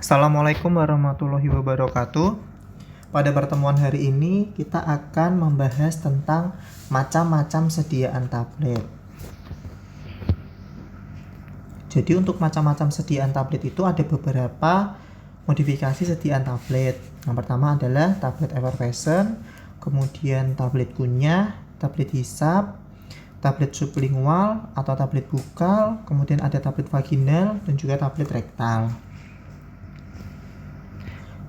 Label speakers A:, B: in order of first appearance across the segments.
A: Assalamualaikum warahmatullahi wabarakatuh. Pada pertemuan hari ini kita akan membahas tentang macam-macam sediaan tablet. Jadi untuk macam-macam sediaan tablet itu ada beberapa modifikasi sediaan tablet. Yang pertama adalah tablet effervescent, kemudian tablet kunyah, tablet hisap, tablet sublingual atau tablet bukal, kemudian ada tablet vaginal dan juga tablet rektal.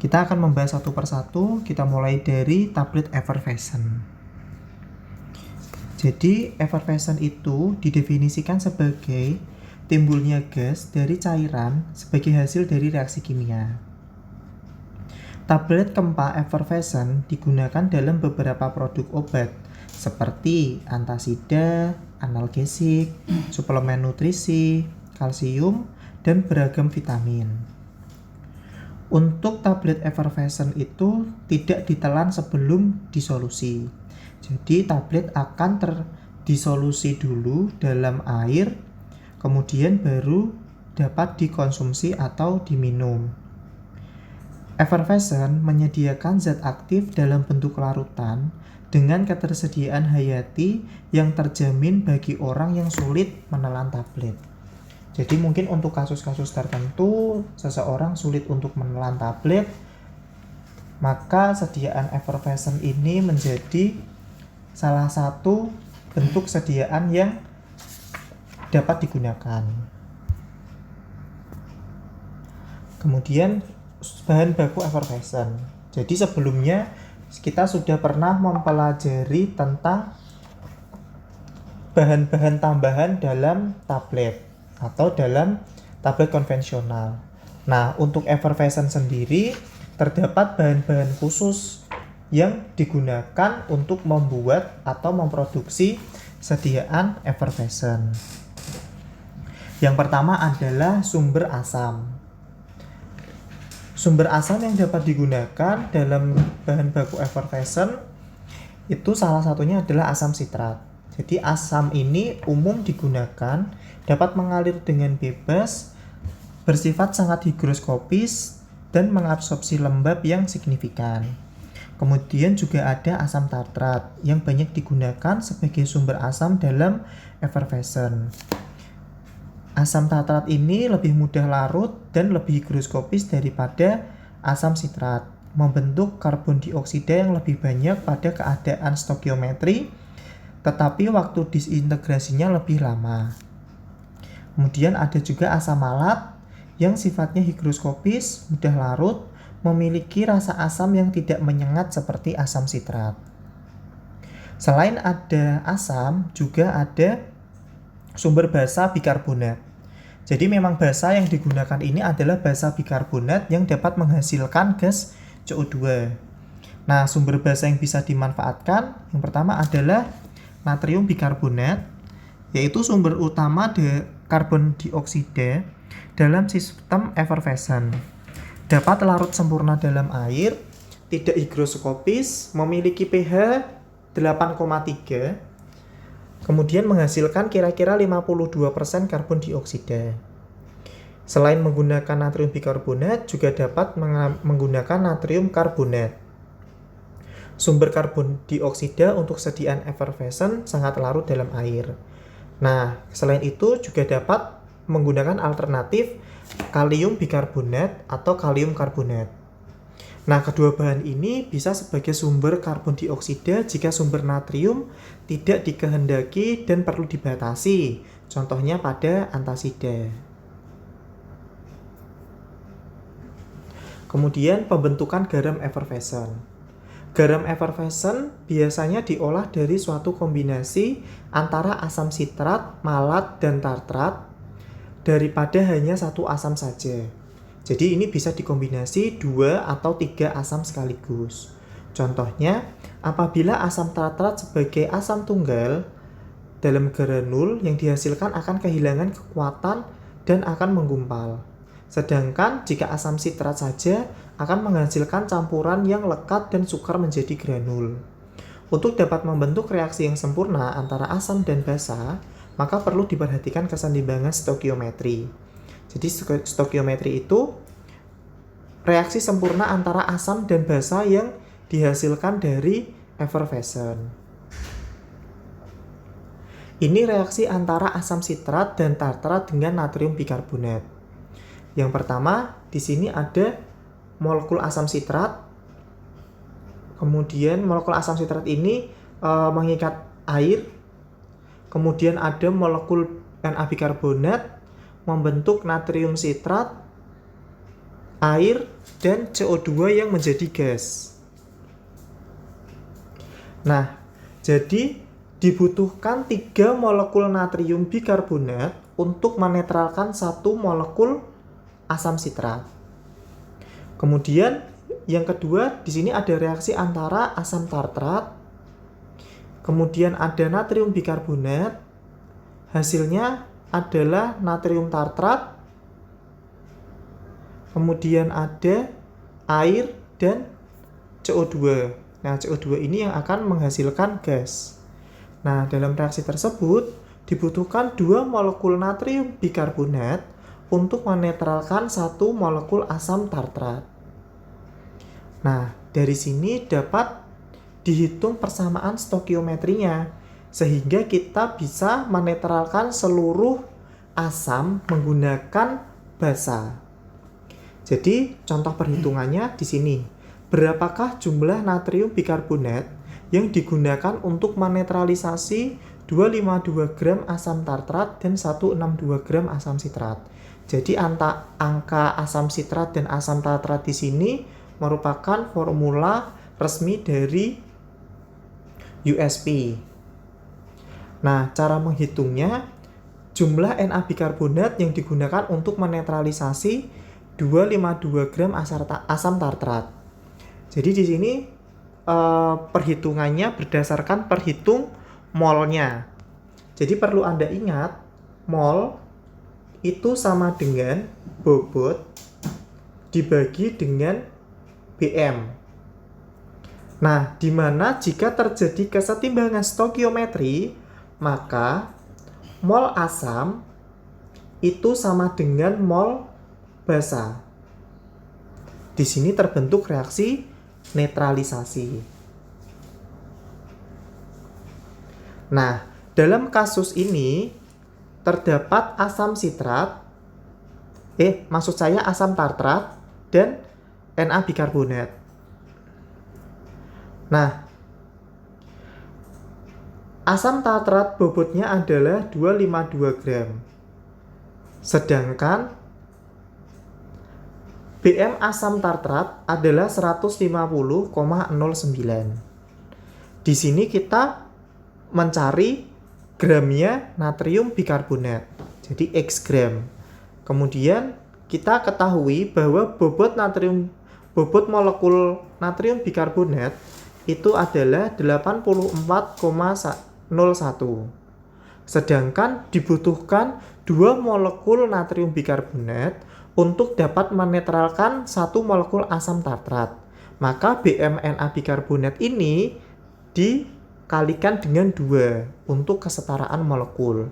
A: Kita akan membahas satu persatu. Kita mulai dari tablet effervescent. Jadi effervescent itu didefinisikan sebagai timbulnya gas dari cairan sebagai hasil dari reaksi kimia. Tablet kempa effervescent digunakan dalam beberapa produk obat seperti antasida, analgesik, suplemen nutrisi, kalsium, dan beragam vitamin. Untuk tablet effervescent itu tidak ditelan sebelum disolusi. Jadi tablet akan terdisolusi dulu dalam air, kemudian baru dapat dikonsumsi atau diminum. Effervescent menyediakan zat aktif dalam bentuk larutan dengan ketersediaan hayati yang terjamin bagi orang yang sulit menelan tablet. Jadi mungkin untuk kasus-kasus tertentu seseorang sulit untuk menelan tablet, maka sediaan effervescent ini menjadi salah satu bentuk sediaan yang dapat digunakan. Kemudian bahan baku effervescent. Jadi sebelumnya kita sudah pernah mempelajari tentang bahan-bahan tambahan dalam tablet atau dalam tablet konvensional. Nah, untuk effervescent sendiri terdapat bahan-bahan khusus yang digunakan untuk membuat atau memproduksi sediaan effervescent. Yang pertama adalah sumber asam. Sumber asam yang dapat digunakan dalam bahan baku effervescent itu salah satunya adalah asam sitrat. Jadi asam ini umum digunakan, dapat mengalir dengan bebas, bersifat sangat higroskopis, dan mengabsorpsi lembab yang signifikan. Kemudian juga ada asam tartrat yang banyak digunakan sebagai sumber asam dalam effervescent. Asam tartrat ini lebih mudah larut dan lebih higroskopis daripada asam sitrat, membentuk karbon dioksida yang lebih banyak pada keadaan stoikiometri, tetapi waktu disintegrasinya lebih lama. Kemudian ada juga asam malat yang sifatnya higroskopis, mudah larut, memiliki rasa asam yang tidak menyengat seperti asam sitrat. Selain ada asam, juga ada sumber basa bikarbonat. Jadi memang basa yang digunakan ini adalah basa bikarbonat yang dapat menghasilkan gas CO2. Nah, sumber basa yang bisa dimanfaatkan yang pertama adalah natrium bikarbonat, yaitu sumber utama karbon dioksida dalam sistem effervescent. Dapat larut sempurna dalam air, tidak higroskopis, memiliki pH 8,3, kemudian menghasilkan kira-kira 52% karbon dioksida. Selain menggunakan natrium bikarbonat, juga dapat menggunakan natrium karbonat. Sumber karbon dioksida untuk sediaan effervescent sangat larut dalam air. Nah, selain itu juga dapat menggunakan alternatif kalium bikarbonat atau kalium karbonat. Nah, kedua bahan ini bisa sebagai sumber karbon dioksida jika sumber natrium tidak dikehendaki dan perlu dibatasi. Contohnya pada antasida. Kemudian pembentukan garam effervescent. Garam effervescent biasanya diolah dari suatu kombinasi antara asam sitrat, malat, dan tartrat daripada hanya satu asam saja. Jadi ini bisa dikombinasi 2 atau 3 asam sekaligus. Contohnya, apabila asam tartrat sebagai asam tunggal dalam granul yang dihasilkan akan kehilangan kekuatan dan akan menggumpal. Sedangkan jika asam sitrat saja akan menghasilkan campuran yang lekat dan sukar menjadi granul. Untuk dapat membentuk reaksi yang sempurna antara asam dan basa, maka perlu diperhatikan keseimbangan stoikiometri. Jadi stoikiometri itu reaksi sempurna antara asam dan basa yang dihasilkan dari effervescent. Ini reaksi antara asam sitrat dan tartrat dengan natrium bikarbonat. Yang pertama, di sini ada molekul asam sitrat. Kemudian molekul asam sitrat ini mengikat air. Kemudian ada molekul Na bikarbonat membentuk natrium sitrat, air, dan CO2 yang menjadi gas. Nah, jadi dibutuhkan 3 molekul natrium bikarbonat untuk menetralkan 1 molekul asam sitrat. Kemudian yang kedua, di sini ada reaksi antara asam tartrat, kemudian ada natrium bikarbonat, hasilnya adalah natrium tartrat, kemudian ada air dan CO2. Nah, CO2 ini yang akan menghasilkan gas. Nah, dalam reaksi tersebut dibutuhkan 2 molekul natrium bikarbonat untuk menetralkan 1 molekul asam tartrat. Nah, dari sini dapat dihitung persamaan stokiometrinya, sehingga kita bisa menetralkan seluruh asam menggunakan basa. Jadi, contoh perhitungannya di sini. Berapakah jumlah natrium bikarbonat yang digunakan untuk menetralisasi 252 gram asam tartrat dan 162 gram asam sitrat. Jadi angka asam sitrat dan asam tartrat di sini merupakan formula resmi dari USP. Nah, cara menghitungnya, jumlah Na bikarbonat yang digunakan untuk menetralisasi 252 gram asam tartrat. Jadi di sini perhitungannya berdasarkan perhitung molnya. Jadi perlu Anda ingat, mol itu sama dengan bobot dibagi dengan BM. Nah, di mana jika terjadi kesetimbangan stokiometri, maka mol asam itu sama dengan mol basa. Di sini terbentuk reaksi netralisasi. Nah, dalam kasus ini terdapat asam tartrat dan Na bikarbonat. Nah, asam tartrat bobotnya adalah 252 gram. Sedangkan BM asam tartrat adalah 150,09. Di sini kita mencari gramnya natrium bikarbonat. Jadi X gram. Kemudian kita ketahui bahwa bobot molekul natrium bikarbonat itu adalah 84,01. Sedangkan dibutuhkan 2 molekul natrium bikarbonat untuk dapat menetralkan 1 molekul asam tartrat. Maka BMNA bikarbonat ini dikalikan dengan 2 untuk kesetaraan molekul.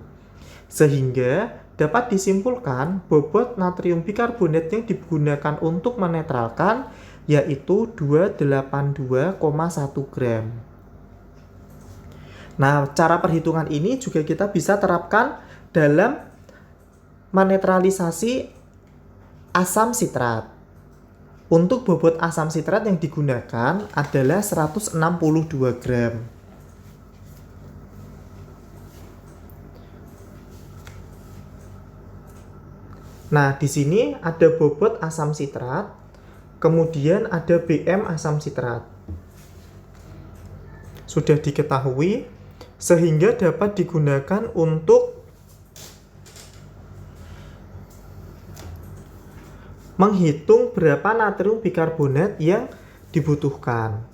A: Sehingga dapat disimpulkan bobot natrium bikarbonat yang digunakan untuk menetralkan yaitu 282,1 gram. Nah, cara perhitungan ini juga kita bisa terapkan dalam menetralisasi asam sitrat. Untuk bobot asam sitrat yang digunakan adalah 162 gram. Nah, di sini ada bobot asam sitrat, kemudian ada BM asam sitrat. Sudah diketahui, sehingga dapat digunakan untuk menghitung berapa natrium bikarbonat yang dibutuhkan.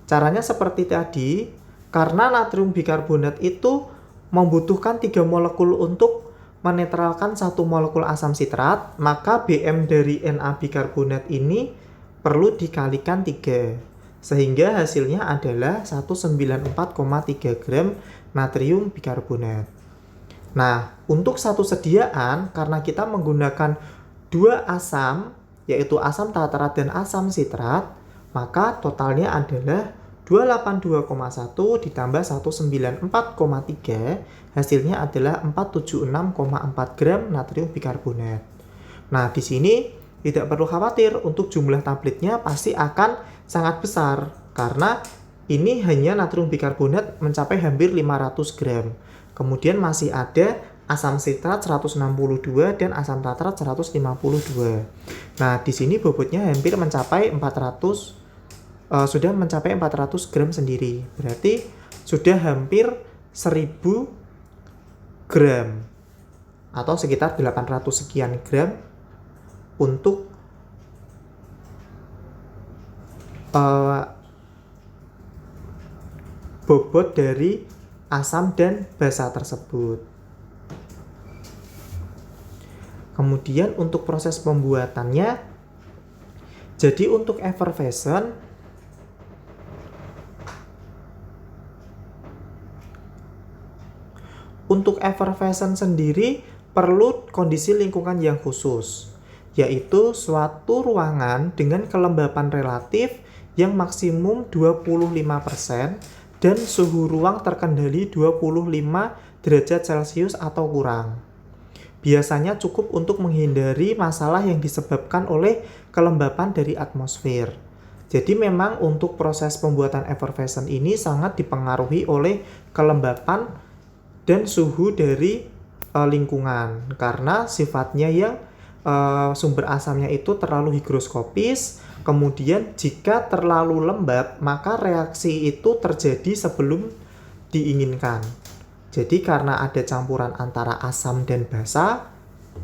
A: Caranya seperti tadi, karena natrium bikarbonat itu membutuhkan 3 molekul untuk menetralkan 1 molekul asam sitrat, maka BM dari Na bikarbonat ini perlu dikalikan 3. Sehingga hasilnya adalah 194,3 gram natrium bikarbonat. Nah, untuk satu sediaan, karena kita menggunakan 2 asam yaitu asam tartrat dan asam sitrat, maka totalnya adalah 282,1 ditambah 194,3, hasilnya adalah 476,4 gram natrium bikarbonat. Nah, di sini tidak perlu khawatir untuk jumlah tabletnya pasti akan sangat besar karena ini hanya natrium bikarbonat mencapai hampir 500 gram. Kemudian masih ada asam sitrat 162 dan asam tartrat 152. Nah, di sini bobotnya hampir mencapai 400 sudah mencapai 400 gram sendiri. Berarti sudah hampir 1000 gram atau sekitar 800 sekian gram untuk bobot dari asam dan basa tersebut. Kemudian untuk proses pembuatannya, jadi untuk effervescent sendiri perlu kondisi lingkungan yang khusus, yaitu suatu ruangan dengan kelembapan relatif yang maksimum 25% dan suhu ruang terkendali 25 derajat Celcius atau kurang. Biasanya cukup untuk menghindari masalah yang disebabkan oleh kelembapan dari atmosfer. Jadi memang untuk proses pembuatan effervescent ini sangat dipengaruhi oleh kelembapan dan suhu dari lingkungan, karena sifatnya yang sumber asamnya itu terlalu higroskopis. Kemudian jika terlalu lembab, maka reaksi itu terjadi sebelum diinginkan. Jadi karena ada campuran antara asam dan basa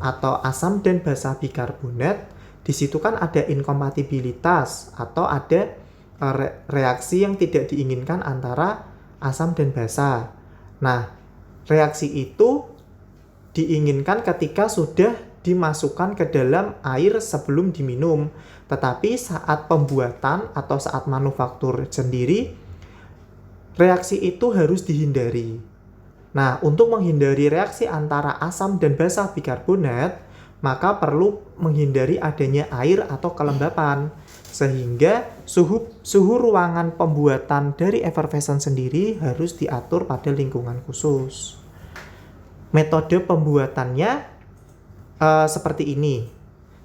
A: atau asam dan basa bikarbonat, di situ kan ada inkompatibilitas atau ada reaksi yang tidak diinginkan antara asam dan basa. Nah, reaksi itu diinginkan ketika sudah dimasukkan ke dalam air sebelum diminum. Tetapi saat pembuatan atau saat manufaktur sendiri, reaksi itu harus dihindari. Nah, untuk menghindari reaksi antara asam dan basa bikarbonat, maka perlu menghindari adanya air atau kelembapan. Sehingga suhu ruangan pembuatan dari effervescent sendiri harus diatur pada lingkungan khusus. Metode pembuatannya seperti ini.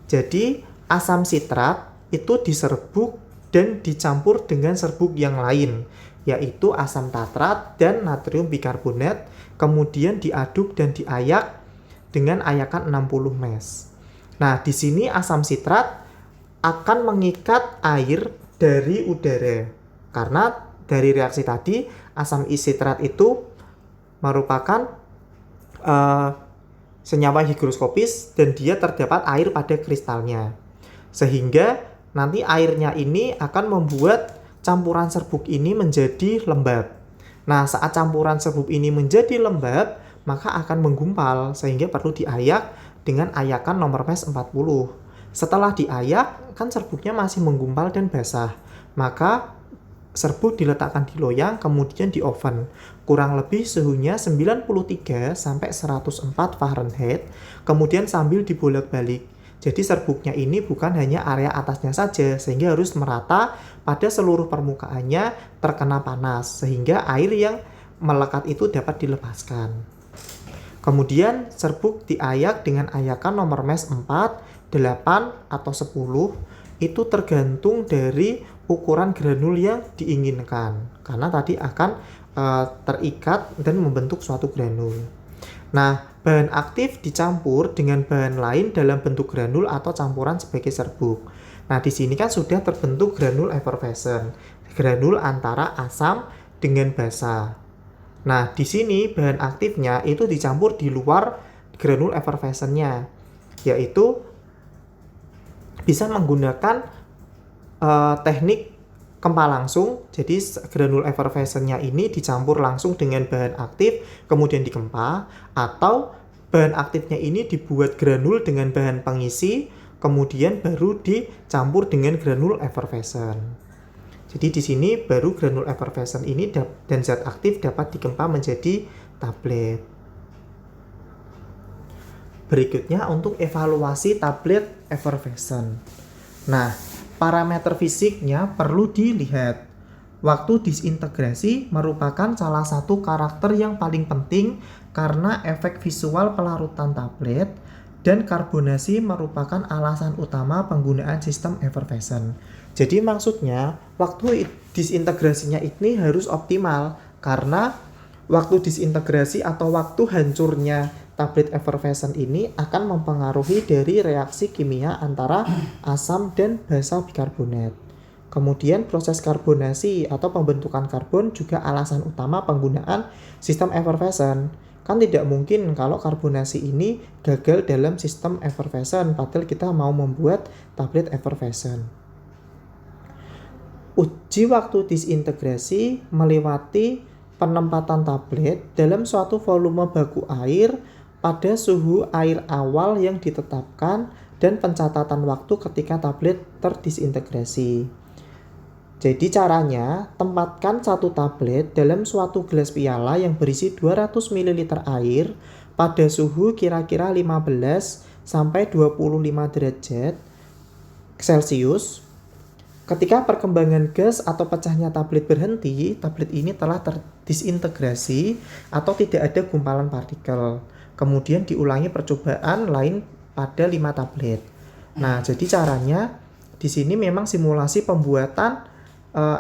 A: Jadi asam sitrat itu diserbuk dan dicampur dengan serbuk yang lain, yaitu asam tartrat dan natrium bikarbonat, kemudian diaduk dan diayak dengan ayakan 60 mes. Nah, di sini asam sitrat akan mengikat air dari udara. Karena dari reaksi tadi, asam sitrat itu merupakan senyawa higroskopis dan dia terdapat air pada kristalnya. Sehingga nanti airnya ini akan membuat campuran serbuk ini menjadi lembab. Nah, saat campuran serbuk ini menjadi lembab, maka akan menggumpal sehingga perlu diayak dengan ayakan nomor mes 40. Setelah diayak, kan serbuknya masih menggumpal dan basah. Maka serbuk diletakkan di loyang, kemudian di oven. Kurang lebih suhunya 93 sampai 104 Fahrenheit, kemudian sambil dibolak-balik. Jadi serbuknya ini bukan hanya area atasnya saja, sehingga harus merata pada seluruh permukaannya terkena panas, sehingga air yang melekat itu dapat dilepaskan. Kemudian serbuk diayak dengan ayakan nomor mes 4, 8 atau 10, itu tergantung dari ukuran granul yang diinginkan, karena tadi akan terikat dan membentuk suatu granul. Nah, bahan aktif dicampur dengan bahan lain dalam bentuk granul atau campuran sebagai serbuk. Nah, di sini kan sudah terbentuk granul effervescent, granul antara asam dengan basa. Nah, di sini bahan aktifnya itu dicampur di luar granul effervescent-nya, yaitu bisa menggunakan teknik kempa langsung. Jadi granul effervescent-nya ini dicampur langsung dengan bahan aktif kemudian dikempa, atau bahan aktifnya ini dibuat granul dengan bahan pengisi kemudian baru dicampur dengan granul effervescent. Jadi di sini baru granul effervescent ini dan zat aktif dapat dikempa menjadi tablet. Berikutnya untuk evaluasi tablet effervescent. Nah, parameter fisiknya perlu dilihat. Waktu disintegrasi merupakan salah satu karakter yang paling penting karena efek visual pelarutan tablet, dan karbonasi merupakan alasan utama penggunaan sistem effervescent. Jadi maksudnya waktu disintegrasinya ini harus optimal karena waktu disintegrasi atau waktu hancurnya tablet effervescent ini akan mempengaruhi dari reaksi kimia antara asam dan basa bikarbonat. Kemudian proses karbonasi atau pembentukan karbon juga alasan utama penggunaan sistem effervescent. Kan tidak mungkin kalau karbonasi ini gagal dalam sistem effervescent, padahal kita mau membuat tablet effervescent. Uji waktu disintegrasi melewati penempatan tablet dalam suatu volume baku air pada suhu air awal yang ditetapkan dan pencatatan waktu ketika tablet terdisintegrasi. Jadi caranya, tempatkan satu tablet dalam suatu gelas piala yang berisi 200 ml air pada suhu kira-kira 15 sampai 25 derajat Celcius. Ketika perkembangan gas atau pecahnya tablet berhenti, tablet ini telah terdisintegrasi atau tidak ada gumpalan partikel. Kemudian diulangi percobaan lain pada 5 tablet. Nah, jadi caranya di sini memang simulasi pembuatan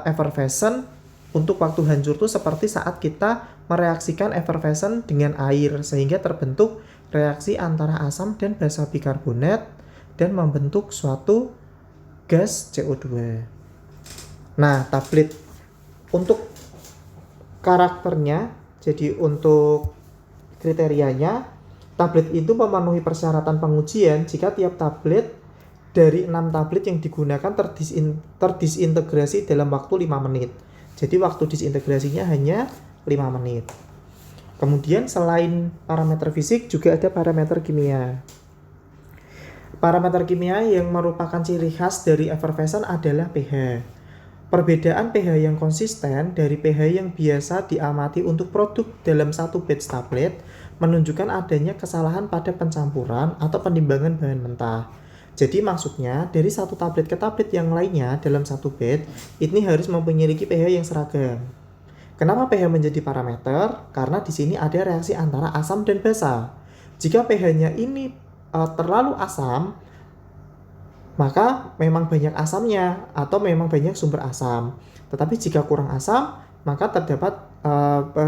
A: effervescent untuk waktu hancur itu seperti saat kita mereaksikan effervescent dengan air sehingga terbentuk reaksi antara asam dan basa bikarbonat dan membentuk suatu gas CO2. Nah, tablet untuk karakternya, jadi untuk kriterianya, tablet itu memenuhi persyaratan pengujian jika tiap tablet dari 6 tablet yang digunakan terdisintegrasi dalam waktu 5 menit. Jadi waktu disintegrasinya hanya 5 menit. Kemudian selain parameter fisik juga ada parameter kimia. Parameter kimia yang merupakan ciri khas dari effervescent adalah pH. Perbedaan pH yang konsisten dari pH yang biasa diamati untuk produk dalam satu batch tablet menunjukkan adanya kesalahan pada pencampuran atau penimbangan bahan mentah. Jadi maksudnya dari satu tablet ke tablet yang lainnya dalam satu batch ini harus memiliki pH yang seragam. Kenapa pH menjadi parameter? Karena di sini ada reaksi antara asam dan basa. Jika pH-nya ini terlalu asam, maka memang banyak asamnya atau memang banyak sumber asam. Tetapi jika kurang asam, maka terdapat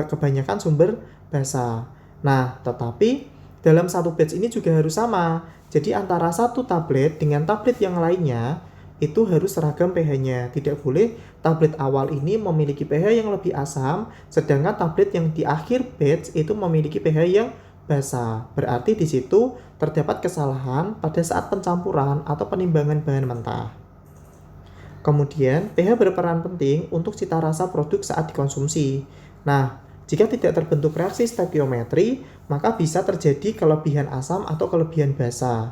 A: kebanyakan sumber basa. Nah, tetapi dalam satu batch ini juga harus sama. Jadi antara satu tablet dengan tablet yang lainnya itu harus seragam pH-nya. Tidak boleh tablet awal ini memiliki pH yang lebih asam, sedangkan tablet yang di akhir batch itu memiliki pH yang basa. Berarti di situ terdapat kesalahan pada saat pencampuran atau penimbangan bahan mentah. Kemudian, pH berperan penting untuk cita rasa produk saat dikonsumsi. Nah, jika tidak terbentuk reaksi stekiometri, maka bisa terjadi kelebihan asam atau kelebihan basa.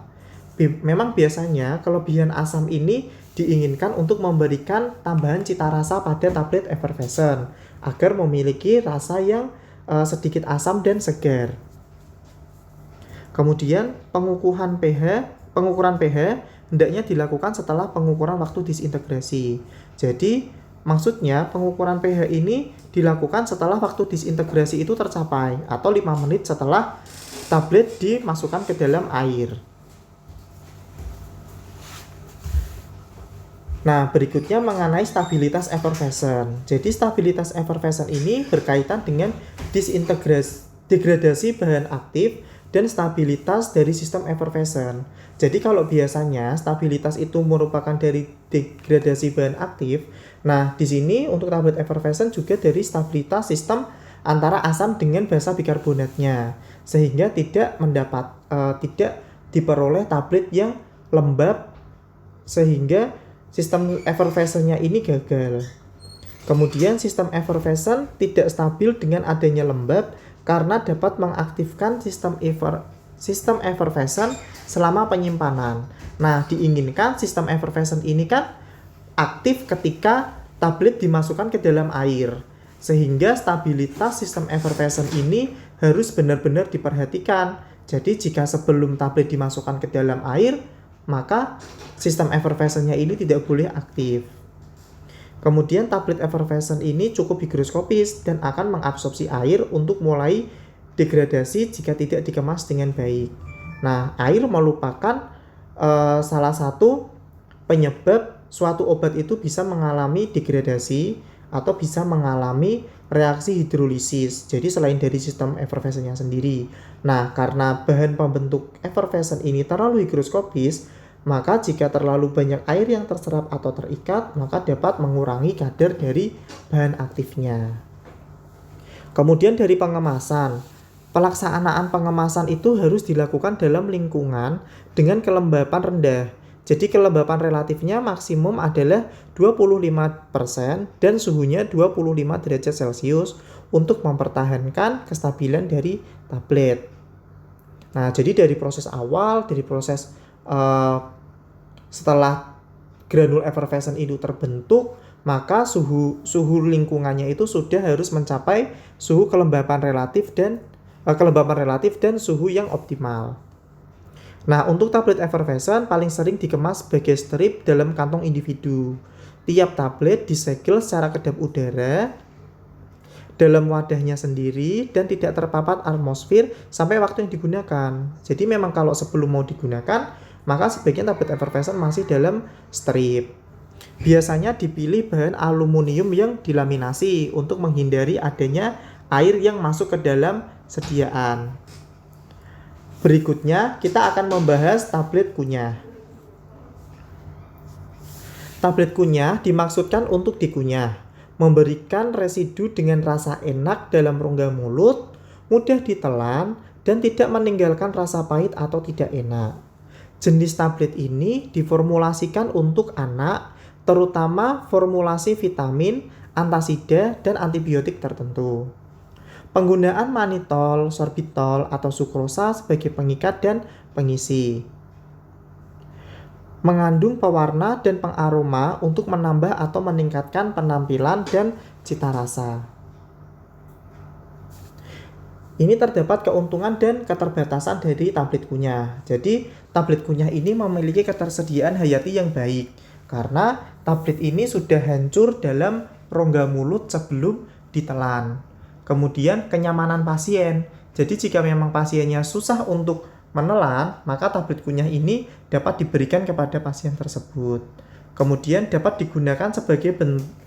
A: Memang biasanya kelebihan asam ini diinginkan untuk memberikan tambahan cita rasa pada tablet effervescent agar memiliki rasa yang sedikit asam dan segar. Kemudian pengukuran pH hendaknya dilakukan setelah pengukuran waktu disintegrasi. Jadi maksudnya pengukuran pH ini dilakukan setelah waktu disintegrasi itu tercapai atau 5 menit setelah tablet dimasukkan ke dalam air. Nah, berikutnya mengenai stabilitas effervescent. Jadi stabilitas effervescent ini berkaitan dengan degradasi bahan aktif dan stabilitas dari sistem effervescent. Jadi kalau biasanya stabilitas itu merupakan dari degradasi bahan aktif, nah di sini untuk tablet effervescent juga dari stabilitas sistem antara asam dengan basa bikarbonatnya, sehingga tidak diperoleh tablet yang lembab sehingga sistem effervescent-nya ini gagal. Kemudian sistem effervescent tidak stabil dengan adanya lembab karena dapat mengaktifkan sistem effervescent selama penyimpanan. Nah, diinginkan sistem effervescent ini kan aktif ketika tablet dimasukkan ke dalam air. Sehingga stabilitas sistem effervescent ini harus benar-benar diperhatikan. Jadi jika sebelum tablet dimasukkan ke dalam air, maka sistem effervescent-nya ini tidak boleh aktif. Kemudian tablet effervescent ini cukup higroskopis dan akan mengabsorpsi air untuk mulai degradasi jika tidak dikemas dengan baik. Nah, air merupakan salah satu penyebab suatu obat itu bisa mengalami degradasi atau bisa mengalami reaksi hidrolisis. Jadi selain dari sistem effervescent-nya sendiri. Nah, karena bahan pembentuk effervescent ini terlalu higroskopis, maka jika terlalu banyak air yang terserap atau terikat, maka dapat mengurangi kadar dari bahan aktifnya. Kemudian dari pengemasan. Pelaksanaan pengemasan itu harus dilakukan dalam lingkungan dengan kelembapan rendah. Jadi kelembapan relatifnya maksimum adalah 25% dan suhunya 25 derajat Celcius untuk mempertahankan kestabilan dari tablet. Nah, jadi dari proses awal, dari proses setelah granul effervescent itu terbentuk, maka suhu lingkungannya itu sudah harus mencapai suhu kelembapan relatif dan suhu yang optimal. Nah, untuk tablet effervescent paling sering dikemas sebagai strip dalam kantong individu. Tiap tablet disegel secara kedap udara dalam wadahnya sendiri dan tidak terpapar atmosfer sampai waktu yang digunakan. Jadi memang kalau sebelum mau digunakan, maka sebagian tablet effervescent masih dalam strip. Biasanya dipilih bahan aluminium yang dilaminasi untuk menghindari adanya air yang masuk ke dalam sediaan. Berikutnya, kita akan membahas tablet kunyah. Tablet kunyah dimaksudkan untuk dikunyah, memberikan residu dengan rasa enak dalam rongga mulut, mudah ditelan, dan tidak meninggalkan rasa pahit atau tidak enak. Jenis tablet ini diformulasikan untuk anak, terutama formulasi vitamin, antasida, dan antibiotik tertentu. Penggunaan manitol, sorbitol, atau sukrosa sebagai pengikat dan pengisi. Mengandung pewarna dan pengaroma untuk menambah atau meningkatkan penampilan dan cita rasa. Ini terdapat keuntungan dan keterbatasan dari tablet kunyah. Jadi, tablet kunyah ini memiliki ketersediaan hayati yang baik karena tablet ini sudah hancur dalam rongga mulut sebelum ditelan. Kemudian kenyamanan pasien. Jadi jika memang pasiennya susah untuk menelan, maka tablet kunyah ini dapat diberikan kepada pasien tersebut. Kemudian dapat digunakan sebagai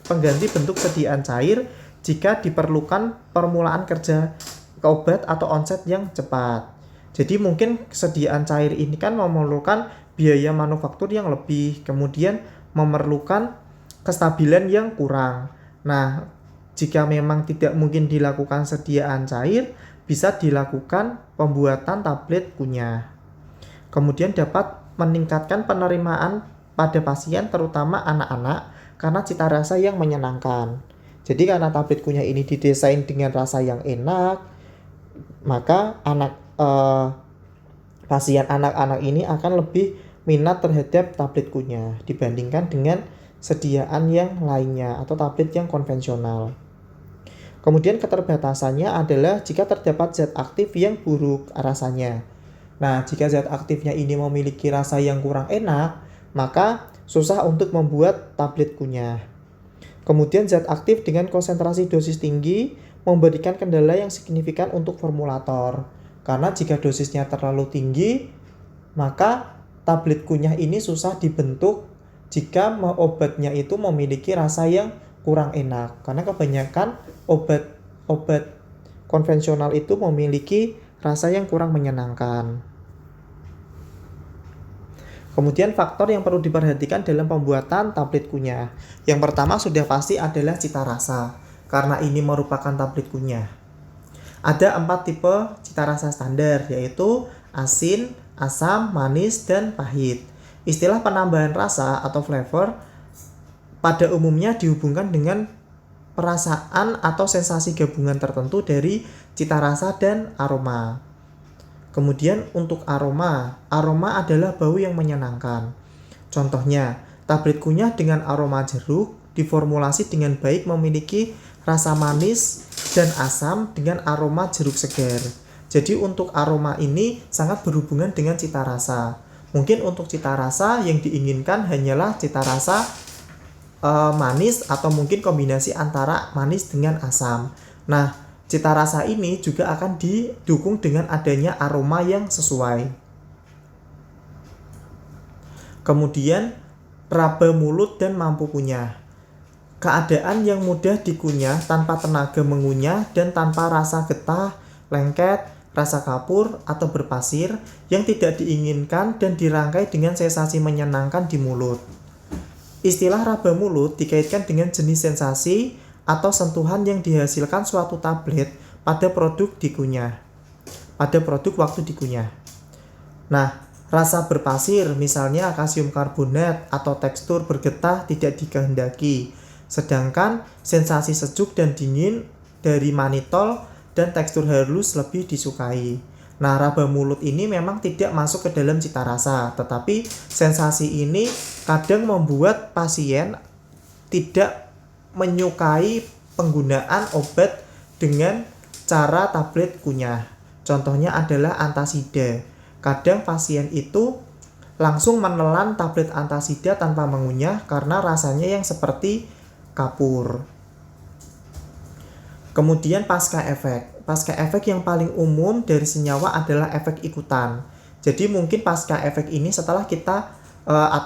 A: pengganti bentuk sediaan cair jika diperlukan permulaan kerja obat atau onset yang cepat. Jadi mungkin sediaan cair ini kan memerlukan biaya manufaktur yang lebih, kemudian memerlukan kestabilan yang kurang. Nah, jika memang tidak mungkin dilakukan sediaan cair, bisa dilakukan pembuatan tablet kunyah. Kemudian dapat meningkatkan penerimaan pada pasien, terutama anak-anak, karena cita rasa yang menyenangkan. Jadi karena tablet kunyah ini didesain dengan rasa yang enak, maka pasien anak-anak ini akan lebih minat terhadap tablet kunyah dibandingkan dengan sediaan yang lainnya atau tablet yang konvensional. Kemudian keterbatasannya adalah jika terdapat zat aktif yang buruk rasanya. Nah, jika zat aktifnya ini memiliki rasa yang kurang enak, maka susah untuk membuat tablet kunyah. Kemudian zat aktif dengan konsentrasi dosis tinggi memberikan kendala yang signifikan untuk formulator. Karena jika dosisnya terlalu tinggi, maka tablet kunyah ini susah dibentuk jika obatnya itu memiliki rasa yang kurang enak. Karena kebanyakan obat konvensional itu memiliki rasa yang kurang menyenangkan. Kemudian faktor yang perlu diperhatikan dalam pembuatan tablet kunyah. Yang pertama sudah pasti adalah cita rasa, karena ini merupakan tablet kunyah. Ada 4 tipe cita rasa standar, yaitu asin, asam, manis, dan pahit. Istilah penambahan rasa atau flavor pada umumnya dihubungkan dengan perasaan atau sensasi gabungan tertentu dari cita rasa dan aroma. Kemudian untuk aroma adalah bau yang menyenangkan. Contohnya, tablet kunyah dengan aroma jeruk diformulasi dengan baik memiliki rasa manis dan asam dengan aroma jeruk segar. Jadi untuk aroma ini sangat berhubungan dengan cita rasa. Mungkin untuk cita rasa yang diinginkan hanyalah cita rasa manis atau mungkin kombinasi antara manis dengan asam. Nah, cita rasa ini juga akan didukung dengan adanya aroma yang sesuai. Kemudian, raba mulut dan mampu kunyah. Keadaan yang mudah dikunyah tanpa tenaga mengunyah dan tanpa rasa getah, lengket, rasa kapur, atau berpasir yang tidak diinginkan dan dirangkai dengan sensasi menyenangkan di mulut. Istilah raba mulut dikaitkan dengan jenis sensasi atau sentuhan yang dihasilkan suatu tablet pada produk waktu dikunyah. Nah, rasa berpasir misalnya kalsium karbonat atau tekstur bergetah tidak dikehendaki. Sedangkan sensasi sejuk dan dingin dari manitol dan tekstur halus lebih disukai. Nah, raba mulut ini memang tidak masuk ke dalam cita rasa, tetapi sensasi ini kadang membuat pasien tidak menyukai penggunaan obat dengan cara tablet kunyah. Contohnya adalah antasida. Kadang pasien itu langsung menelan tablet antasida tanpa mengunyah karena rasanya yang seperti kapur. Kemudian pasca efek. Pasca efek yang paling umum dari senyawa adalah efek ikutan. Jadi mungkin pasca efek ini setelah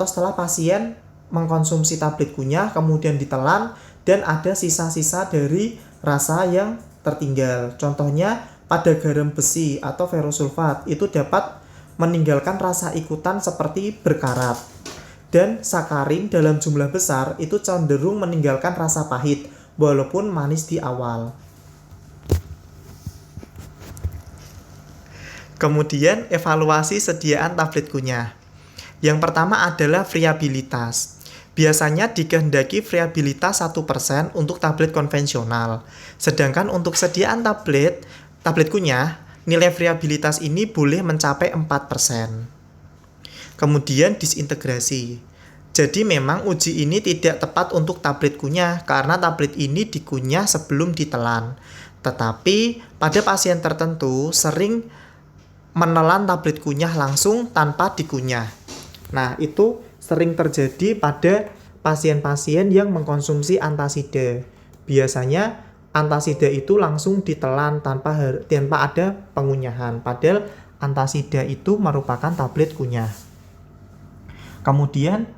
A: setelah pasien mengkonsumsi tablet kunyah kemudian ditelan dan ada sisa-sisa dari rasa yang tertinggal. Contohnya pada garam besi atau ferrosulfat itu dapat meninggalkan rasa ikutan seperti berkarat. Dan sakarin dalam jumlah besar itu cenderung meninggalkan rasa pahit walaupun manis di awal. Kemudian evaluasi sediaan tablet kunyah. Yang pertama adalah friabilitas. Biasanya dikehendaki friabilitas 1% untuk tablet konvensional. Sedangkan untuk sediaan tablet kunyah, nilai friabilitas ini boleh mencapai 4%. Kemudian disintegrasi. Jadi memang uji ini tidak tepat untuk tablet kunyah karena tablet ini dikunyah sebelum ditelan. Tetapi pada pasien tertentu sering menelan tablet kunyah langsung tanpa dikunyah. Nah, itu sering terjadi pada pasien-pasien yang mengkonsumsi antasida. Biasanya antasida itu langsung ditelan tanpa ada pengunyahan. Padahal antasida itu merupakan tablet kunyah. Kemudian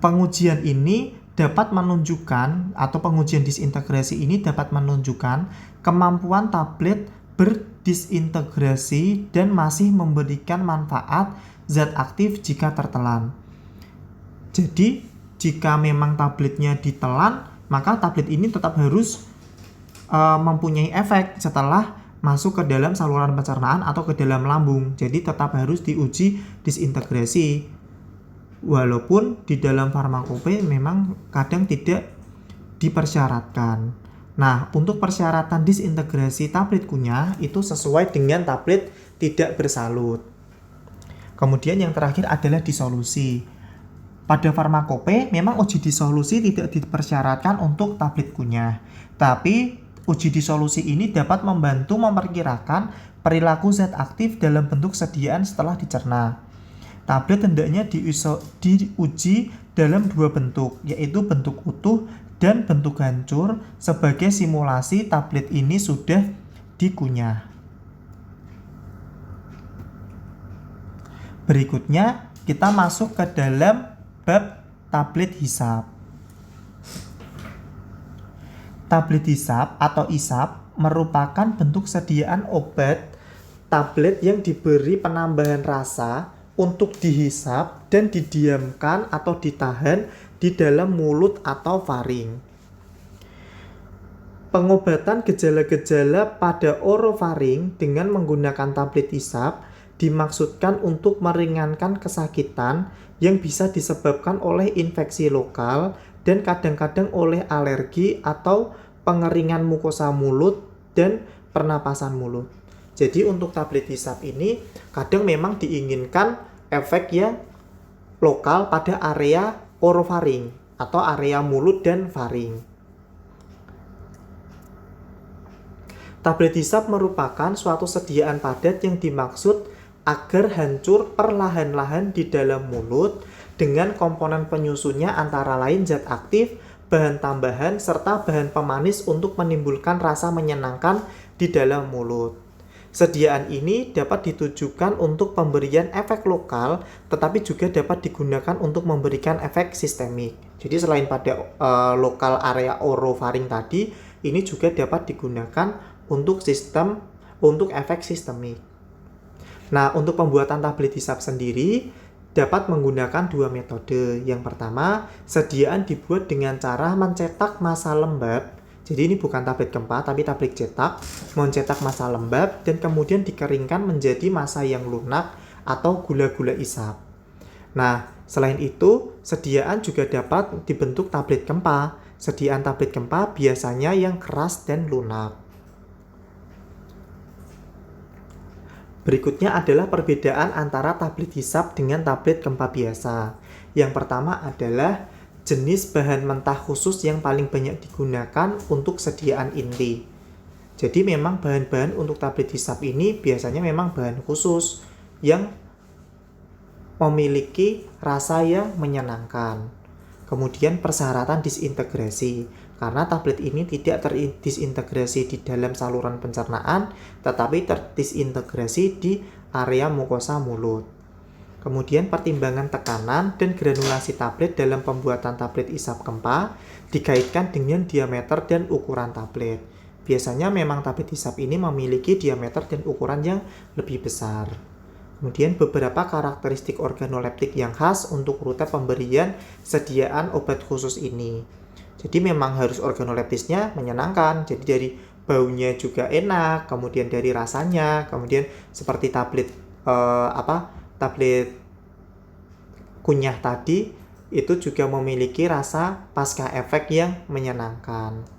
A: pengujian ini dapat menunjukkan atau pengujian disintegrasi ini dapat menunjukkan kemampuan tablet berdisintegrasi dan masih memberikan manfaat zat aktif jika tertelan. Jadi, jika memang tabletnya ditelan, maka tablet ini tetap harus mempunyai efek setelah masuk ke dalam saluran pencernaan atau ke dalam lambung. Jadi tetap harus diuji disintegrasi. Walaupun di dalam farmakope memang kadang tidak dipersyaratkan. Nah, untuk persyaratan disintegrasi tablet kunyah itu sesuai dengan tablet tidak bersalut. Kemudian yang terakhir adalah disolusi. Pada farmakope memang uji disolusi tidak dipersyaratkan untuk tablet kunyah. Tapi uji disolusi ini dapat membantu memperkirakan perilaku zat aktif dalam bentuk sediaan setelah dicerna. Tablet hendaknya diuji dalam dua bentuk, yaitu bentuk utuh dan bentuk hancur sebagai simulasi tablet ini sudah dikunyah. Berikutnya, kita masuk ke dalam bab tablet hisap. Tablet hisap atau isap merupakan bentuk sediaan obat tablet yang diberi penambahan rasa untuk dihisap dan didiamkan atau ditahan di dalam mulut atau faring. Pengobatan gejala-gejala pada orofaring dengan menggunakan tablet hisap dimaksudkan untuk meringankan kesakitan yang bisa disebabkan oleh infeksi lokal dan kadang-kadang oleh alergi atau pengeringan mukosa mulut dan pernapasan mulut. Jadi untuk tablet hisap ini kadang memang diinginkan efek yang lokal pada area orofaring atau area mulut dan faring. Tablet hisap merupakan suatu sediaan padat yang dimaksud agar hancur perlahan-lahan di dalam mulut dengan komponen penyusunnya antara lain zat aktif, bahan tambahan, serta bahan pemanis untuk menimbulkan rasa menyenangkan di dalam mulut. Sediaan ini dapat ditujukan untuk pemberian efek lokal, tetapi juga dapat digunakan untuk memberikan efek sistemik. Jadi selain pada lokal area orofaring tadi, ini juga dapat digunakan untuk efek sistemik. Nah, untuk pembuatan tablet hisap sendiri dapat menggunakan dua metode. Yang pertama, sediaan dibuat dengan cara mencetak massa lembab. Jadi ini bukan tablet gempa, tapi tablet cetak, mencetak massa lembab dan kemudian dikeringkan menjadi massa yang lunak atau gula-gula isap. Nah, selain itu, sediaan juga dapat dibentuk tablet gempa. Sediaan tablet gempa biasanya yang keras dan lunak. Berikutnya adalah perbedaan antara tablet hisap dengan tablet gempa biasa. Yang pertama adalah jenis bahan mentah khusus yang paling banyak digunakan untuk sediaan inti. Jadi memang bahan-bahan untuk tablet hisap ini biasanya memang bahan khusus yang memiliki rasa yang menyenangkan. Kemudian persyaratan disintegrasi, karena tablet ini tidak terdisintegrasi di dalam saluran pencernaan, tetapi terdisintegrasi di area mukosa mulut. Kemudian pertimbangan tekanan dan granulasi tablet dalam pembuatan tablet hisap gempa dikaitkan dengan diameter dan ukuran tablet. Biasanya memang tablet hisap ini memiliki diameter dan ukuran yang lebih besar. Kemudian beberapa karakteristik organoleptik yang khas untuk rute pemberian sediaan obat khusus ini. Jadi memang harus organoleptisnya menyenangkan. Jadi dari baunya juga enak, kemudian dari rasanya, kemudian seperti tablet tablet kunyah tadi itu juga memiliki rasa pasca efek yang menyenangkan.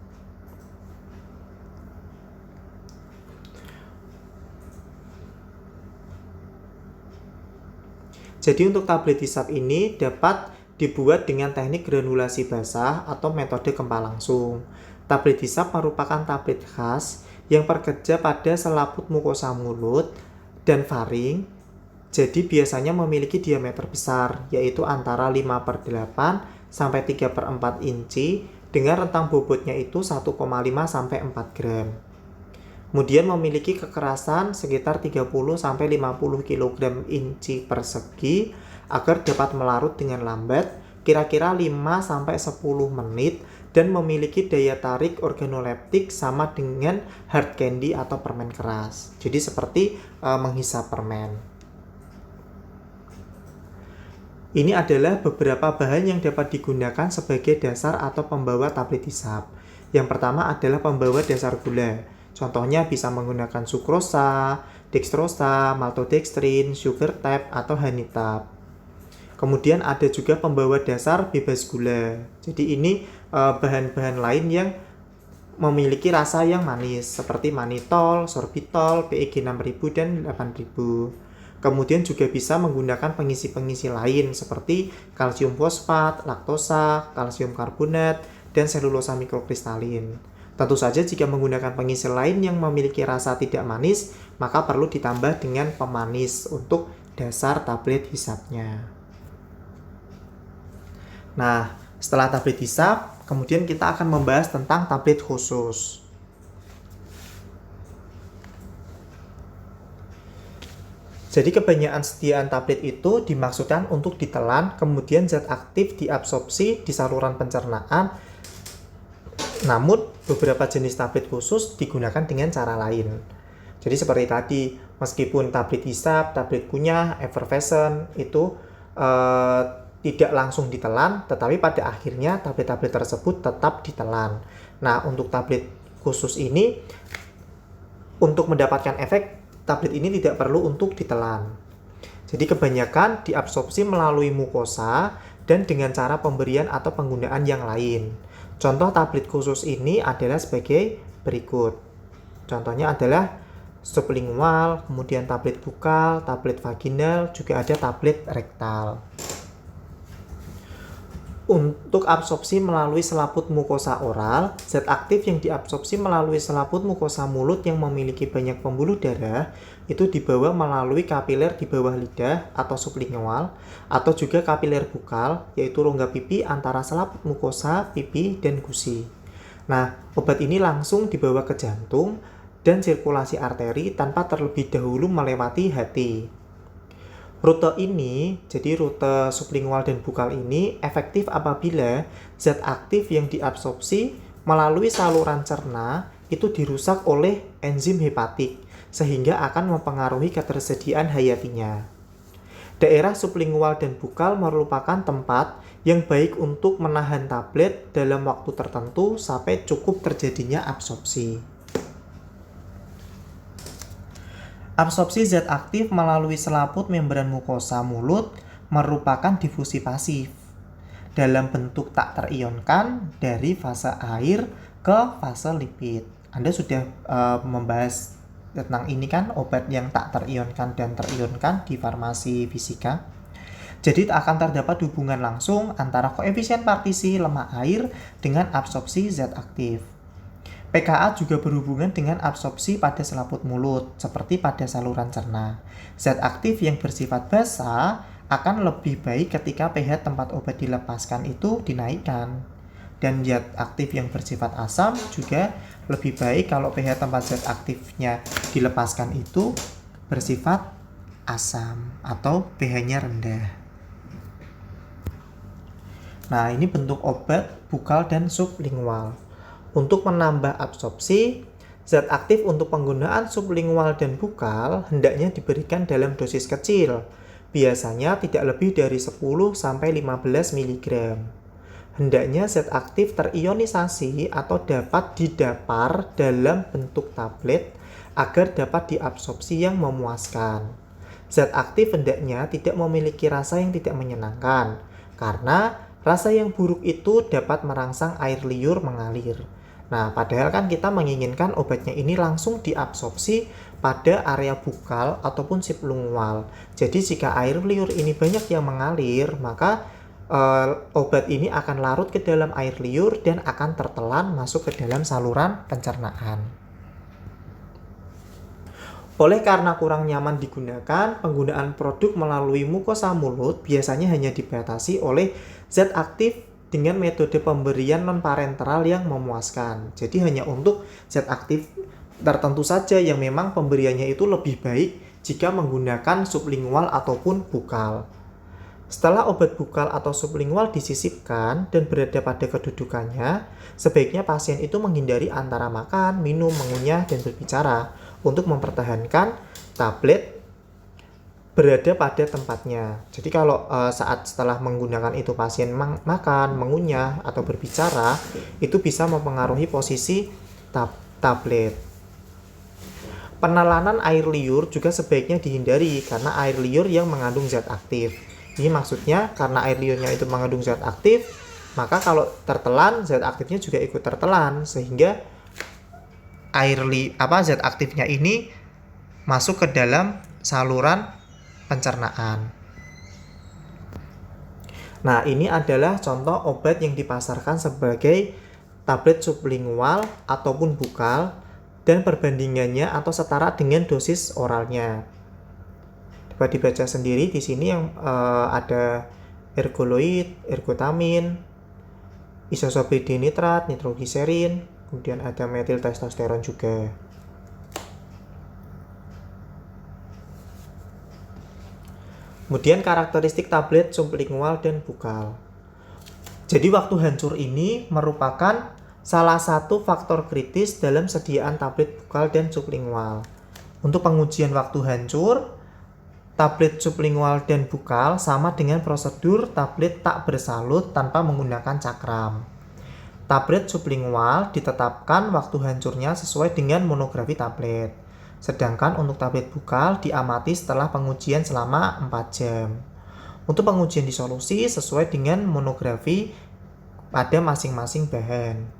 A: Jadi untuk tablet hisap ini dapat dibuat dengan teknik granulasi basah atau metode gempa langsung. Tablet hisap merupakan tablet khas yang bekerja pada selaput mukosa mulut dan faring. Jadi biasanya memiliki diameter besar, yaitu antara 5/8 sampai 3/4 inci dengan rentang bobotnya itu 1,5 sampai 4 gram. Kemudian memiliki kekerasan sekitar 30 sampai 50 kg inci persegi agar dapat melarut dengan lambat, kira-kira 5 sampai 10 menit dan memiliki daya tarik organoleptik sama dengan hard candy atau permen keras. Jadi seperti menghisap permen. Ini adalah beberapa bahan yang dapat digunakan sebagai dasar atau pembawa tablet hisap. Yang pertama adalah pembawa dasar gula. Contohnya bisa menggunakan sukrosa, dextrosa, maltodextrin, sugar tab, atau honey tab. Kemudian ada juga pembawa dasar bebas gula. Jadi ini bahan-bahan lain yang memiliki rasa yang manis seperti manitol, sorbitol, PEG 6000 dan 8000. Kemudian juga bisa menggunakan pengisi-pengisi lain seperti kalsium fosfat, laktosa, kalsium karbonat, dan selulosa mikrokristalin. Tentu saja jika menggunakan pengisi lain yang memiliki rasa tidak manis, maka perlu ditambah dengan pemanis untuk dasar tablet hisapnya. Nah, setelah tablet hisap, kemudian kita akan membahas tentang tablet khusus. Jadi kebanyakan sediaan tablet itu dimaksudkan untuk ditelan, kemudian zat aktif diabsorpsi di saluran pencernaan. Namun, beberapa jenis tablet khusus digunakan dengan cara lain. Jadi seperti tadi, meskipun tablet hisap, tablet kunyah, effervescent itu tidak langsung ditelan, tetapi pada akhirnya tablet-tablet tersebut tetap ditelan. Nah, untuk tablet khusus ini, untuk mendapatkan efek, tablet ini tidak perlu untuk ditelan. Jadi kebanyakan diabsorpsi melalui mukosa dan dengan cara pemberian atau penggunaan yang lain. Contoh tablet khusus ini adalah sebagai berikut. Contohnya adalah sublingual, kemudian tablet bukal, tablet vaginal, juga ada tablet rektal. Untuk absorpsi melalui selaput mukosa oral, zat aktif yang diabsorpsi melalui selaput mukosa mulut yang memiliki banyak pembuluh darah itu dibawa melalui kapiler di bawah lidah atau sublingual atau juga kapiler bukal, yaitu rongga pipi antara selaput mukosa, pipi, dan gusi. Nah, obat ini langsung dibawa ke jantung dan sirkulasi arteri tanpa terlebih dahulu melewati hati. Rute ini, jadi rute sublingual dan bukal ini efektif apabila zat aktif yang diabsorpsi melalui saluran cerna itu dirusak oleh enzim hepatik, sehingga akan mempengaruhi ketersediaan hayatinya. Daerah sublingual dan bukal merupakan tempat yang baik untuk menahan tablet dalam waktu tertentu sampai cukup terjadinya absorpsi. Absorpsi zat aktif melalui selaput membran mukosa mulut merupakan difusi pasif dalam bentuk tak terionkan dari fase air ke fase lipid. Anda sudah membahas tentang ini kan, obat yang tak terionkan dan terionkan di farmasi fisika. Jadi akan terdapat hubungan langsung antara koefisien partisi lemah air dengan absorpsi zat aktif. pKa juga berhubungan dengan absorpsi pada selaput mulut, seperti pada saluran cerna. Zat aktif yang bersifat basa akan lebih baik ketika pH tempat obat dilepaskan itu dinaikkan. Dan zat aktif yang bersifat asam juga lebih baik kalau pH tempat zat aktifnya dilepaskan itu bersifat asam atau pH-nya rendah. Nah, ini bentuk obat bukal dan sublingual. Untuk menambah absorpsi, zat aktif untuk penggunaan sublingual dan bukal hendaknya diberikan dalam dosis kecil, biasanya tidak lebih dari 10-15 mg. Hendaknya zat aktif terionisasi atau dapat didapar dalam bentuk tablet agar dapat diabsorpsi yang memuaskan. Zat aktif hendaknya tidak memiliki rasa yang tidak menyenangkan, karena rasa yang buruk itu dapat merangsang air liur mengalir. Nah, padahal kan kita menginginkan obatnya ini langsung diabsorpsi pada area bukal ataupun sublingual. Jadi jika air liur ini banyak yang mengalir, maka obat ini akan larut ke dalam air liur dan akan tertelan masuk ke dalam saluran pencernaan. Oleh karena kurang nyaman digunakan, penggunaan produk melalui mukosa mulut biasanya hanya dibatasi oleh zat aktif dengan metode pemberian non-parenteral yang memuaskan. Jadi hanya untuk zat aktif tertentu saja yang memang pemberiannya itu lebih baik jika menggunakan sublingual ataupun bukal. Setelah obat bukal atau sublingual disisipkan dan berada pada kedudukannya, sebaiknya pasien itu menghindari antara makan, minum, mengunyah, dan berbicara untuk mempertahankan tablet berada pada tempatnya. Jadi kalau saat setelah menggunakan itu pasien makan, mengunyah, atau berbicara, itu bisa mempengaruhi posisi tablet. Penelanan air liur juga sebaiknya dihindari karena air liur yang mengandung zat aktif. Ini maksudnya karena air liurnya itu mengandung zat aktif, maka kalau tertelan zat aktifnya juga ikut tertelan sehingga zat aktifnya ini masuk ke dalam saluran pencernaan. Nah, ini adalah contoh obat yang dipasarkan sebagai tablet sublingual ataupun bukal dan perbandingannya atau setara dengan dosis oralnya. Dapat dibaca sendiri di sini yang ada ergoloid, ergotamin, isosobidinitrat, nitrogliserin, kemudian ada metil testosteron juga. Kemudian karakteristik tablet sublingual dan bukal. Jadi waktu hancur ini merupakan salah satu faktor kritis dalam sediaan tablet bukal dan sublingual. Untuk pengujian waktu hancur, tablet sublingual dan bukal sama dengan prosedur tablet tak bersalut tanpa menggunakan cakram. Tablet sublingual ditetapkan waktu hancurnya sesuai dengan monografi tablet. Sedangkan untuk tablet bukal diamati setelah pengujian selama 4 jam. Untuk pengujian disolusi sesuai dengan monografi pada masing-masing bahan.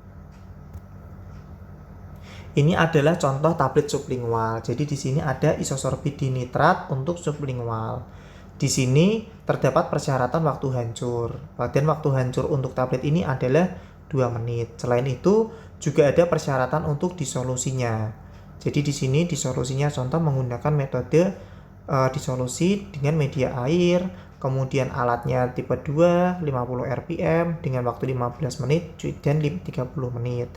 A: Ini adalah contoh tablet sublingual. Jadi di sini ada isosorbidinitrat untuk sublingual. Di sini terdapat persyaratan waktu hancur. Dan waktu hancur untuk tablet ini adalah 2 menit. Selain itu, juga ada persyaratan untuk disolusinya. Jadi di sini disolusinya contoh menggunakan metode disolusi dengan media air, kemudian alatnya tipe 2, 50 rpm dengan waktu 15 menit dan 30 menit.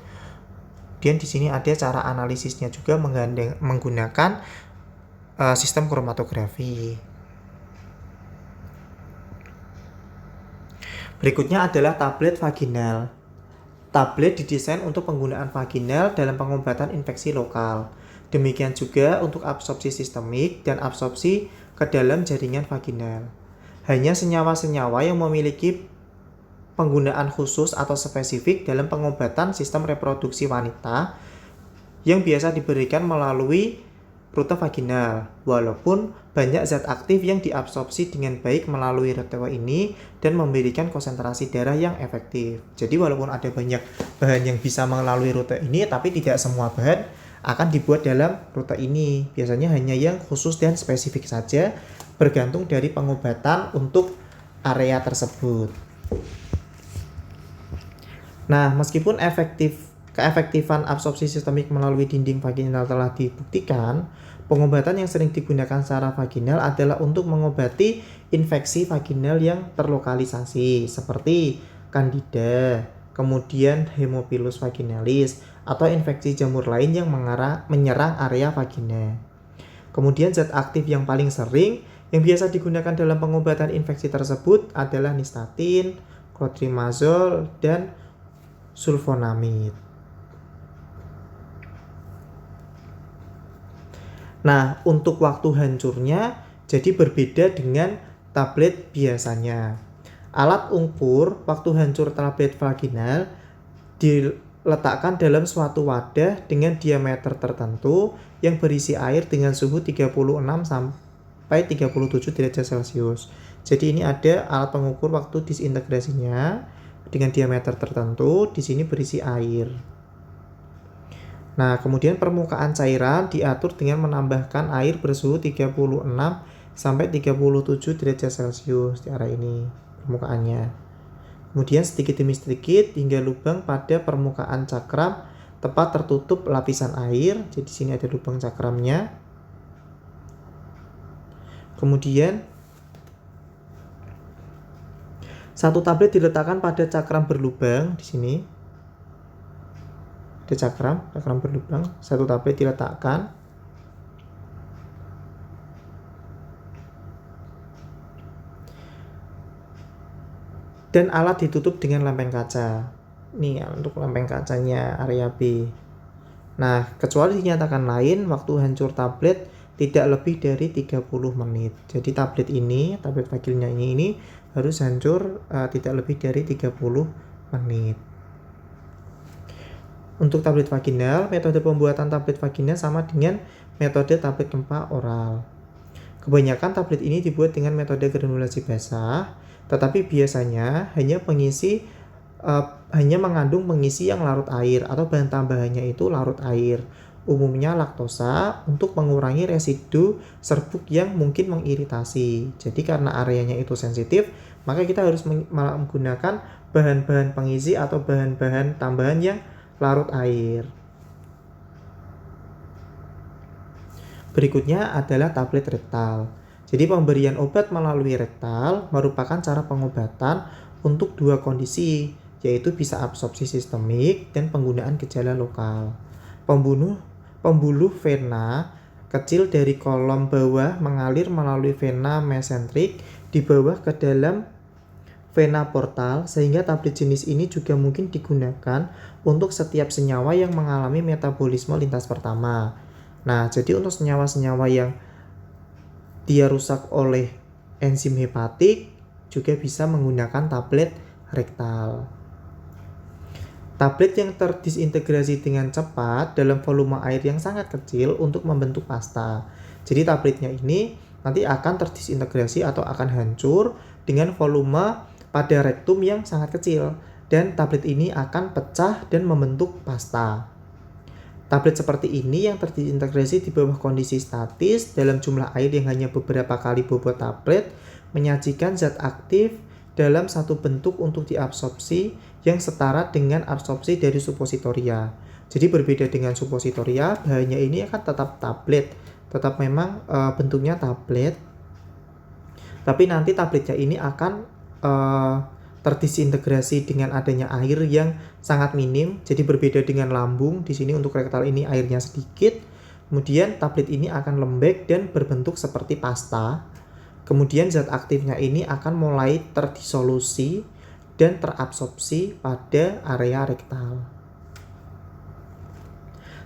A: Kemudian di sini ada cara analisisnya juga menggunakan sistem kromatografi. Berikutnya adalah tablet vaginal. Tablet didesain untuk penggunaan vaginal dalam pengobatan infeksi lokal. Demikian juga untuk absorpsi sistemik dan absorpsi ke dalam jaringan vaginal. Hanya senyawa-senyawa yang memiliki penggunaan khusus atau spesifik dalam pengobatan sistem reproduksi wanita yang biasa diberikan melalui rute vaginal, walaupun banyak zat aktif yang diabsorpsi dengan baik melalui rute ini dan memberikan konsentrasi darah yang efektif. Jadi walaupun ada banyak bahan yang bisa melalui rute ini, tapi tidak semua bahan akan dibuat dalam rute ini. Biasanya hanya yang khusus dan spesifik saja, bergantung dari pengobatan untuk area tersebut. Nah, meskipun keefektifan absorpsi sistemik melalui dinding vaginal telah dibuktikan, pengobatan yang sering digunakan secara vaginal adalah untuk mengobati infeksi vaginal yang terlokalisasi seperti Candida, kemudian Haemophilus vaginalis, atau infeksi jamur lain yang menyerang area vagina. Kemudian zat aktif yang paling sering yang biasa digunakan dalam pengobatan infeksi tersebut adalah nystatin, clotrimazole, dan sulfonamid. Nah, untuk waktu hancurnya jadi berbeda dengan tablet biasanya. Alat ukur waktu hancur tablet vaginal diletakkan dalam suatu wadah dengan diameter tertentu yang berisi air dengan suhu 36 sampai 37 derajat Celcius. Jadi ini ada alat pengukur waktu disintegrasinya dengan diameter tertentu, di sini berisi air. Nah, kemudian permukaan cairan diatur dengan menambahkan air bersuhu 36 sampai 37 derajat Celcius di area ini permukaannya. Kemudian sedikit demi sedikit hingga lubang pada permukaan cakram tepat tertutup lapisan air. Jadi di sini ada lubang cakramnya. Kemudian satu tablet diletakkan pada cakram berlubang di sini. Ada cakram berlubang, satu tablet diletakkan. Dan alat ditutup dengan lempeng kaca. Ini untuk lempeng kacanya area B. Nah, kecuali dinyatakan lain, waktu hancur tablet tidak lebih dari 30 menit. Jadi tablet vaginalnya ini harus hancur tidak lebih dari 30 menit. Untuk tablet vaginal, metode pembuatan tablet vaginal sama dengan metode tablet kempa oral. Kebanyakan tablet ini dibuat dengan metode granulasi basah, tetapi biasanya hanya mengandung pengisi yang larut air atau bahan tambahannya itu larut air. Umumnya laktosa untuk mengurangi residu serbuk yang mungkin mengiritasi. Jadi karena areanya itu sensitif, maka kita harus menggunakan bahan-bahan pengisi atau bahan-bahan tambahan yang larut air. Berikutnya adalah tablet rektal. Jadi pemberian obat melalui rektal merupakan cara pengobatan untuk dua kondisi, yaitu bisa absorpsi sistemik dan penggunaan gejala lokal. Pembuluh vena kecil dari kolom bawah mengalir melalui vena mesentrik di bawah ke dalam vena portal, sehingga tablet jenis ini juga mungkin digunakan untuk setiap senyawa yang mengalami metabolisme lintas pertama. Nah, jadi untuk senyawa-senyawa yang dia rusak oleh enzim hepatik juga bisa menggunakan tablet rektal. Tablet yang terdisintegrasi dengan cepat dalam volume air yang sangat kecil untuk membentuk pasta. Jadi tabletnya ini nanti akan terdisintegrasi atau akan hancur dengan volume pada rektum yang sangat kecil, dan tablet ini akan pecah dan membentuk pasta. Tablet seperti ini yang terintegrasi di bawah kondisi statis dalam jumlah air yang hanya beberapa kali bobot tablet menyajikan zat aktif dalam satu bentuk untuk diabsorpsi yang setara dengan absorpsi dari suppositoria. Jadi berbeda dengan suppositoria, bahannya ini akan tetap tablet, tetap memang bentuknya tablet, tapi nanti tabletnya ini akan terdisintegrasi dengan adanya air yang sangat minim. Jadi berbeda dengan lambung, di sini untuk rektal ini airnya sedikit. Kemudian tablet ini akan lembek dan berbentuk seperti pasta. Kemudian zat aktifnya ini akan mulai terdisolusi dan terabsorpsi pada area rektal.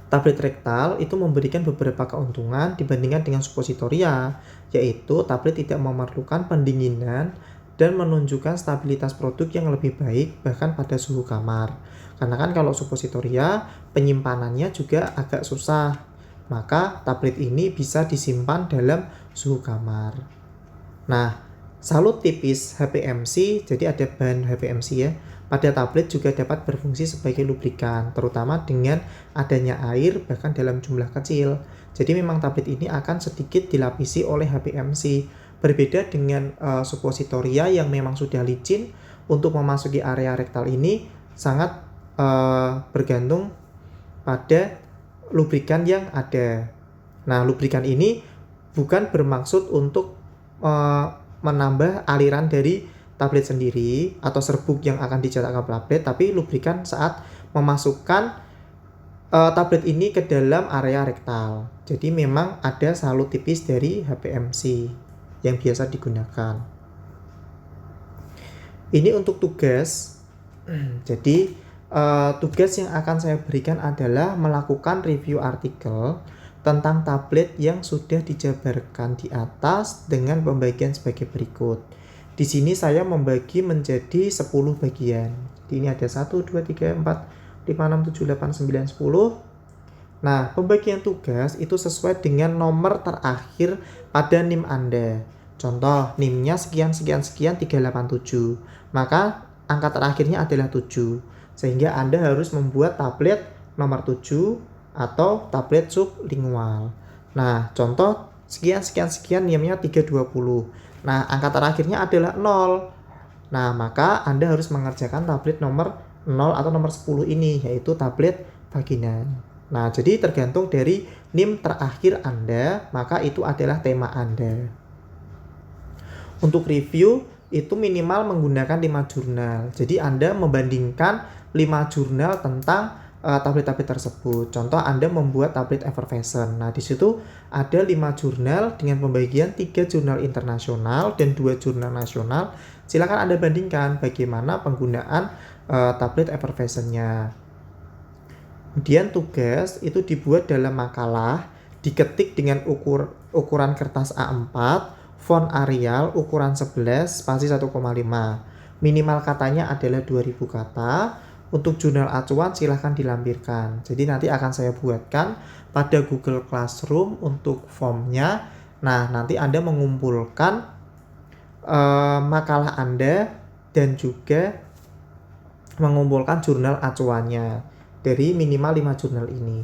A: Tablet rektal itu memberikan beberapa keuntungan dibandingkan dengan suppositoria, yaitu tablet tidak memerlukan pendinginan dan menunjukkan stabilitas produk yang lebih baik bahkan pada suhu kamar. Karena kan kalau suppositoria penyimpanannya juga agak susah, maka tablet ini bisa disimpan dalam suhu kamar. Nah, salut tipis HPMC, jadi ada bahan HPMC ya, pada tablet juga dapat berfungsi sebagai lubrikan, terutama dengan adanya air bahkan dalam jumlah kecil. Jadi memang tablet ini akan sedikit dilapisi oleh HPMC. Berbeda dengan suppositoria yang memang sudah licin, untuk memasuki area rektal ini sangat bergantung pada lubrikan yang ada. Nah, lubrikan ini bukan bermaksud untuk menambah aliran dari tablet sendiri atau serbuk yang akan dicetak ke tablet, tapi lubrikan saat memasukkan tablet ini ke dalam area rektal. Jadi memang ada salut tipis dari HPMC yang biasa digunakan. Ini untuk tugas. Jadi tugas yang akan saya berikan adalah melakukan review artikel tentang tablet yang sudah dijabarkan di atas dengan pembagian sebagai berikut. Di sini saya membagi menjadi 10 bagian. Jadi ini ada 1, 2, 3, 4, 5, 6, 7, 8, 9, 10. Nah, pembagian tugas itu sesuai dengan nomor terakhir pada NIM Anda. Contoh, NIM-nya sekian, 387. Maka angka terakhirnya adalah 7. Sehingga Anda harus membuat tablet nomor 7 atau tablet sublingual. Nah, contoh sekian, NIM-nya 320. Nah, angka terakhirnya adalah 0. Nah, maka Anda harus mengerjakan tablet nomor 0 atau nomor 10 ini, yaitu tablet vaginan. Nah, jadi tergantung dari NIM terakhir Anda, maka itu adalah tema Anda. Untuk review, itu minimal menggunakan 5 jurnal. Jadi Anda membandingkan 5 jurnal tentang tablet-tablet tersebut. Contoh, Anda membuat tablet effervescent. Nah, di situ ada 5 jurnal dengan pembagian 3 jurnal internasional dan 2 jurnal nasional. Silakan Anda bandingkan bagaimana penggunaan tablet effervescent-nya. Kemudian tugas itu dibuat dalam makalah, diketik dengan ukuran kertas A4, font Arial ukuran 11 spasi 1,5. Minimal katanya adalah 2000 kata. Untuk jurnal acuan silahkan dilampirkan. Jadi nanti akan saya buatkan pada Google Classroom untuk formnya. Nah, nanti Anda mengumpulkan makalah Anda dan juga mengumpulkan jurnal acuannya dari minimal 5 jurnal ini.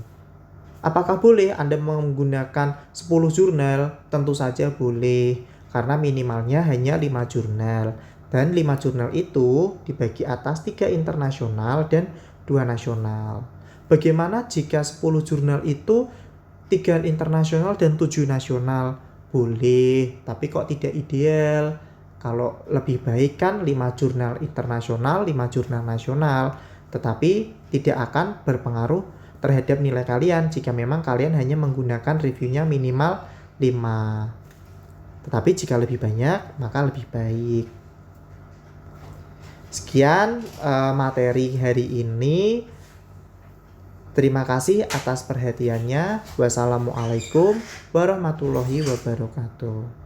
A: Apakah boleh Anda menggunakan 10 jurnal? Tentu saja boleh, karena minimalnya hanya 5 jurnal. Dan 5 jurnal itu dibagi atas 3 internasional dan 2 nasional. Bagaimana jika 10 jurnal itu 3 internasional dan 7 nasional? Boleh, tapi kok tidak ideal. Kalau lebih baik kan 5 jurnal internasional, 5 jurnal nasional. Tetapi tidak akan berpengaruh terhadap nilai kalian jika memang kalian hanya menggunakan reviewnya minimal 5. Tetapi jika lebih banyak, maka lebih baik. Sekian materi hari ini. Terima kasih atas perhatiannya. Wassalamualaikum warahmatullahi wabarakatuh.